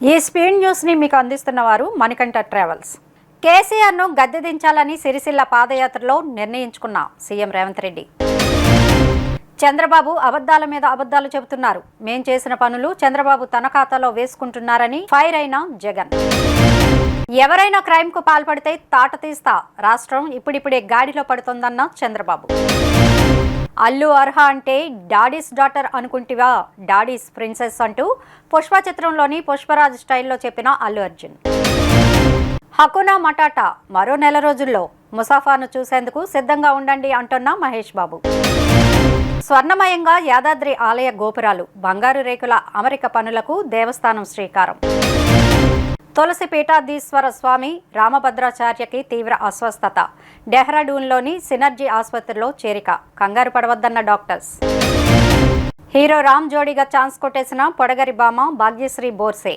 ఈ స్పీడ్ న్యూస్ని మీకు అందిస్తున్న వారు మణికంఠ ట్రావెల్స్. కేసీఆర్ను గద్దె దించాలని సిరిసిల్ల పాదయాత్రలో నిర్ణయించుకున్న సీఎం రేవంత్ రెడ్డి. చంద్రబాబు అబద్ధాల మీద అబద్ధాలు చెబుతున్నారు, మేం చేసిన పనులు చంద్రబాబు తన ఖాతాలో వేసుకుంటున్నారని ఫైర్ అయిన జగన్. ఎవరైనా క్రైమ్కు పాల్పడితే తాట తీస్తా, రాష్ట్రం ఇప్పుడిప్పుడే గాడిలో పడుతోందన్న చంద్రబాబు. అల్లు అర్హ అంటే డాడీస్ డాటర్ అనుకుంటివా, డాడీస్ ప్రిన్సెస్ అంటూ పుష్ప చిత్రంలోని పుష్పరాజ్ స్టైల్లో చెప్పిన అల్లు అర్జున్. హకునా మటాటా మరో నెల రోజుల్లో ముసాఫాను చూసేందుకు సిద్ధంగా ఉండండి అంటున్న మహేష్ బాబు. స్వర్ణమయంగా యాదాద్రి ఆలయ గోపురాలు, బంగారు రేకుల అమరిక పనులకు దేవస్థానం శ్రీకారం. తులసి పీఠాధీశ్వర స్వామి రామభద్రాచార్యకి తీవ్ర అస్వస్థత, డెహ్రాడూన్లోని సినర్జీ ఆసుపత్రిలో చేరిక, కంగారు పడవద్దన్న డాక్టర్స్. హీరో రామ్ జోడీగా ఛాన్స్ కొట్టేసిన పొడగరి భామ భాగ్యశ్రీ బోర్సే.